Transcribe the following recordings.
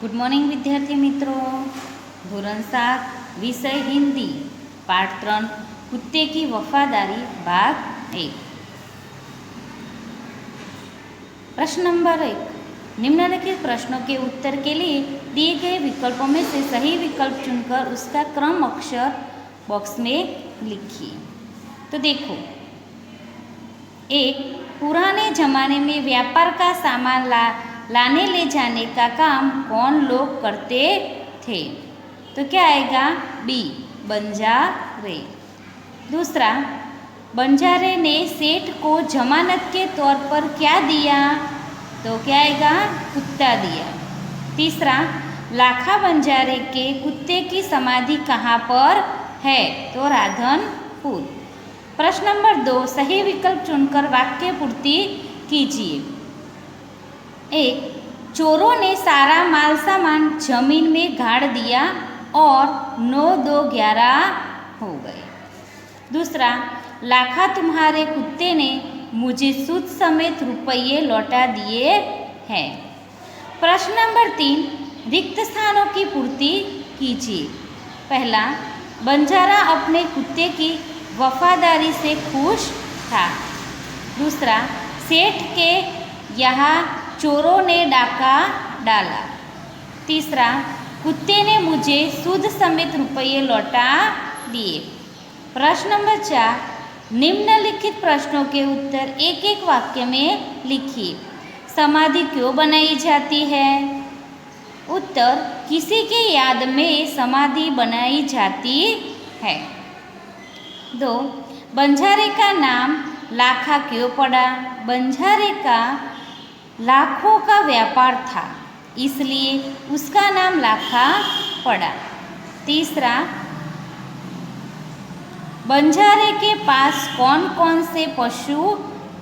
Good morning विद्यार्थी मित्रों। धोरण 7 विषय हिंदी पाठ 3 कुत्ते की वफादारी भाग 1। प्रश्न नंबर 1। निम्नलिखित प्रश्नों के उत्तर के लिए दिए गए विकल्पों में से सही विकल्प चुनकर उसका क्रम अक्षर बॉक्स में लिखिए। तो देखो, एक, पुराने जमाने में व्यापार का सामान लाने ले जाने का काम कौन लोग करते थे? तो क्या आएगा? बी, बंजारे। दूसरा, बंजारे ने सेठ को जमानत के तौर पर क्या दिया? तो क्या आएगा? कुत्ता दिया। तीसरा, लाखा बंजारे के कुत्ते की समाधि कहाँ पर है? तो राधनपुर। प्रश्न नंबर 2, सही विकल्प चुनकर वाक्य पूर्ति कीजिए। 1, चोरों ने सारा माल सामान जमीन में गाड़ दिया और 9, 2, 11 हो गए। दूसरा, लाखा तुम्हारे कुत्ते ने मुझे सूद समेत रुपये लौटा दिए हैं। प्रश्न नंबर 3, रिक्त स्थानों की पूर्ति कीजिए। पहला, बंजारा अपने कुत्ते की वफादारी से खुश था। दूसरा, सेठ के यहाँ चोरों ने डाका डाला। तीसरा, कुत्ते ने मुझे सूद समेत रुपये लौटा दिए। प्रश्न नंबर 4, निम्नलिखित प्रश्नों के उत्तर एक एक वाक्य में लिखिए। समाधि क्यों बनाई जाती है? उत्तर, किसी के याद में समाधि बनाई जाती है। 2, बंजारे का नाम लाखा क्यों पड़ा? बंजारे का लाखों का व्यापार था, इसलिए उसका नाम लाखा पड़ा। तीसरा, बंजारे के पास कौन कौन से पशु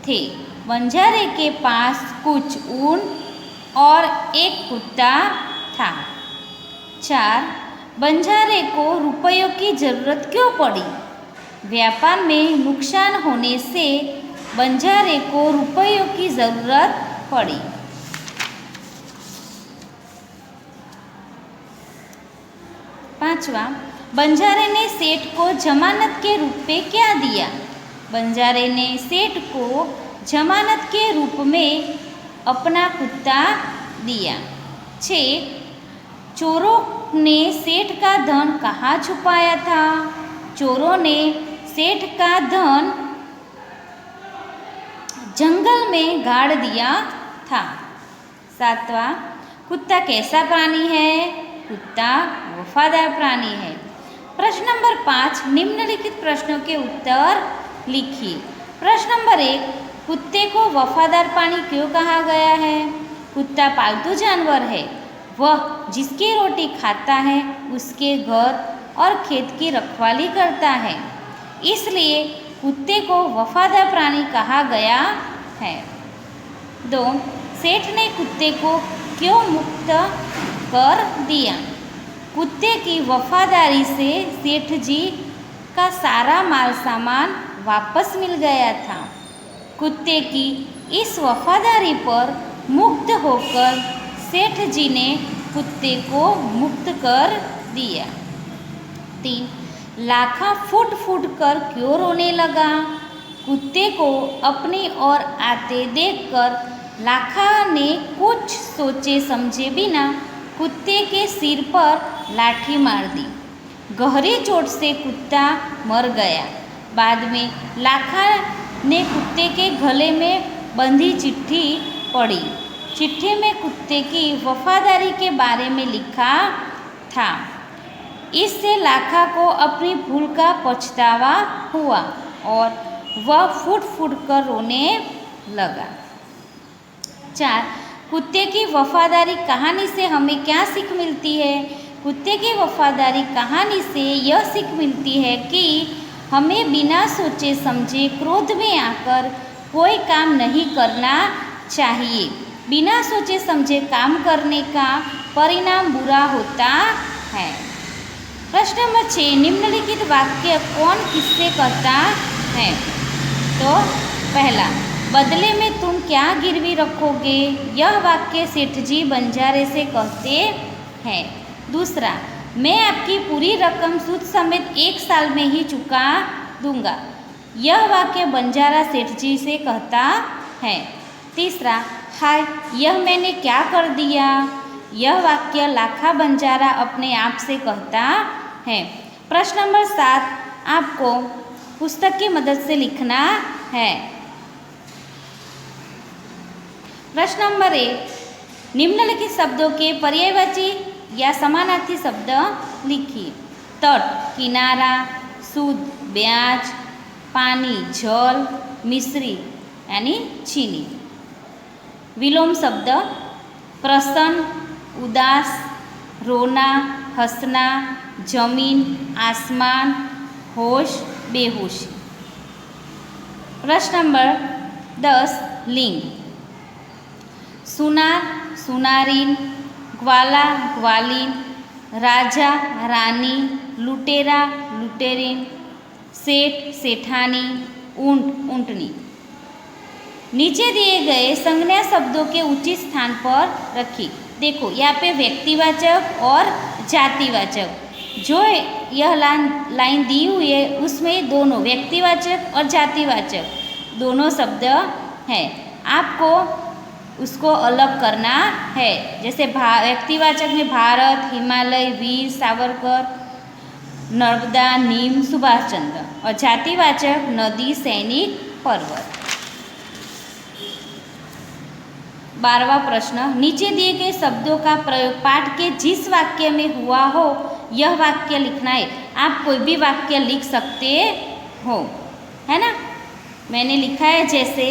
थे? बंजारे के पास कुछ ऊंट और एक कुत्ता था। 4, बंजारे को रुपयों की जरूरत क्यों पड़ी? व्यापार में नुकसान होने से बंजारे को रुपयों की जरूरत पड़ी। 5वां, बंजारे ने सेठ को जमानत के रूप में क्या दिया? बंजारे ने सेठ को जमानत के रूप में अपना कुत्ता दिया। 6, चोरों ने सेठ का धन कहाँ छुपाया था? चोरों ने सेठ का धन जंगल में गाड़ दिया था। 7वां, कुत्ता कैसा प्राणी है? कुत्ता वफादार प्राणी है। प्रश्न नंबर 5, निम्नलिखित प्रश्नों के उत्तर लिखिए। प्रश्न नंबर 1, कुत्ते को वफादार प्राणी क्यों कहा गया है? कुत्ता पालतू जानवर है। वह जिसकी रोटी खाता है उसके घर और खेत की रखवाली करता है, इसलिए कुत्ते को वफादार प्राणी कहा गया है। 2, सेठ ने कुत्ते को क्यों मुक्त कर दिया? कुत्ते की वफादारी से सेठ जी का सारा माल सामान वापस मिल गया था। कुत्ते की इस वफादारी पर मुग्ध होकर सेठ जी ने कुत्ते को मुक्त कर दिया। 3, लाखा फूट फूट कर क्यों रोने लगा? कुत्ते को अपनी ओर आते देखकर लाखा ने कुछ सोचे समझे बिना कुत्ते के सिर पर लाठी मार दी। गहरी चोट से कुत्ता मर गया। बाद में लाखा ने कुत्ते के गले में बंधी चिट्ठी पढ़ी। चिट्ठी में कुत्ते की वफादारी के बारे में लिखा था। इससे लाखा को अपनी भूल का पछतावा हुआ और वह फूट फूट कर रोने लगा। 4, कुत्ते की वफादारी कहानी से हमें क्या सीख मिलती है? कुत्ते की वफादारी कहानी से यह सीख मिलती है कि हमें बिना सोचे समझे क्रोध में आकर कोई काम नहीं करना चाहिए। बिना सोचे समझे काम करने का परिणाम बुरा होता है। प्रश्न नंबर 6, निम्नलिखित वाक्य कौन किससे कहता है? तो पहला, बदले में तुम क्या गिरवी रखोगे? यह वाक्य सेठ जी बंजारे से कहते है। दूसरा, मैं आपकी पूरी रकम सूद समेत 1 साल में ही चुका दूंगा। यह वाक्य बंजारा सेठ जी से कहता है। तीसरा, हाय यह मैंने क्या कर दिया। यह वाक्य लाखा बंजारा अपने आप से कहता है। प्रश्न नंबर 7 आपको पुस्तक की मदद से लिखना है। प्रश्न नंबर 1, निम्नलिखित शब्दों के पर्यायवाची या समानार्थी शब्द लिखिए। तट किनारा, सूद ब्याज, पानी जल, मिश्री यानी चीनी। विलोम शब्द प्रसन्न, उदास, रोना, हंसना, जमीन, आसमान, होश, बेहोशी। प्रश्न नंबर 10 लिंग। सुनार, सुनारीन, ग्वाला, ग्वालीन, राजा, रानी, लुटेरा, लुटेरीन, सेठ, सेठानी, ऊंट, ऊंटनी। नीचे दिए गए संज्ञा शब्दों के उचित स्थान पर रखिए। देखो यहाँ पे व्यक्तिवाचक और जातिवाचक, जो यह लाइन दी हुई है उसमें दोनों व्यक्तिवाचक और जातिवाचक दोनों शब्द हैं। आपको उसको अलग करना है। जैसे व्यक्तिवाचक में भारत, हिमालय, वीर सावरकर, नर्मदा, नीम, सुभाष चंद्र, और जातिवाचक नदी, सैनिक, पर्वत। 12वां प्रश्न, नीचे दिए गए शब्दों का प्रयोग पाठ के जिस वाक्य में हुआ हो यह वाक्य लिखना है। आप कोई भी वाक्य लिख सकते हो, है ना। मैंने लिखा है जैसे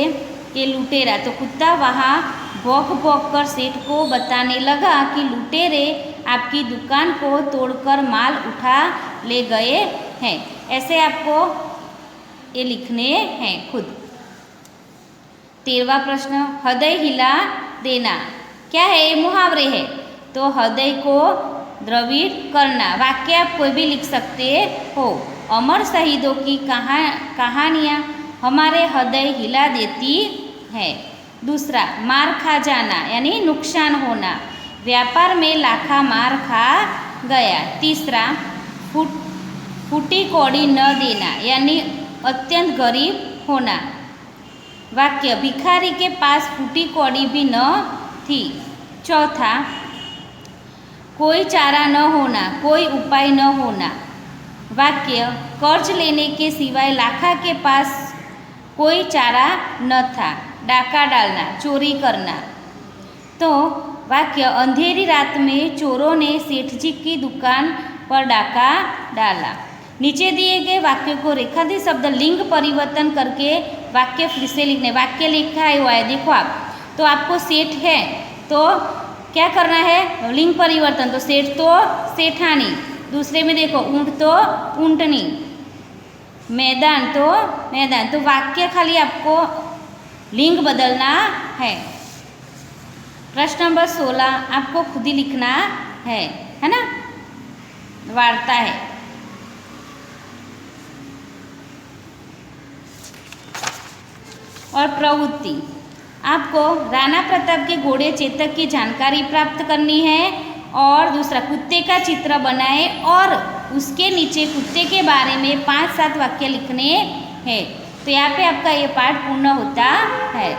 कि लुटेरा, तो कुत्ता वहाँ भौंक भौंक कर सेठ को बताने लगा कि लुटेरे आपकी दुकान को तोड़कर माल उठा ले गए हैं। ऐसे आपको ये लिखने हैं खुद। 13वां प्रश्न, हृदय हिला देना क्या है। ये मुहावरे है, तो हृदय को द्रवित करना। वाक्य आप कोई भी लिख सकते हो। अमर शहीदों की कहानियाँ हमारे हृदय हिला देती है। दूसरा, मार खा जाना यानी नुकसान होना। व्यापार में लाखा मार खा गया। तीसरा, फूटी कौड़ी न देना यानी अत्यंत गरीब होना। वाक्य, भिखारी के पास फूटी कौड़ी भी न थी। चौथा, कोई चारा न होना, कोई उपाय न होना। वाक्य, कर्ज लेने के सिवाय लाखा के पास कोई चारा न था। डाका डालना, चोरी करना। तो वाक्य, अंधेरी रात में चोरों ने सेठ जी की दुकान पर डाका डाला। नीचे दिए गए वाक्य को रेखांकित शब्द लिंग परिवर्तन करके वाक्य फिर से लिखने। वाक्य लिखा हुआ है देखो आप, तो आपको सेठ है तो क्या करना है, लिंग परिवर्तन। तो सेठ तो सेठानी, दूसरे में देखो ऊंट तो ऊंटनी, मैदान तो मैदान। तो वाक्य खाली आपको लिंग बदलना है। प्रश्न नंबर 16 आपको खुद ही लिखना है ना। वार्ता है। और प्रवृत्ति, आपको राणा प्रताप के घोड़े चेतक की जानकारी प्राप्त करनी है। और दूसरा, कुत्ते का चित्र बनाए और उसके नीचे कुत्ते के बारे में 5-7 वाक्य लिखने हैं। तो यहाँ पे आपका ये पाठ पूर्ण होता है।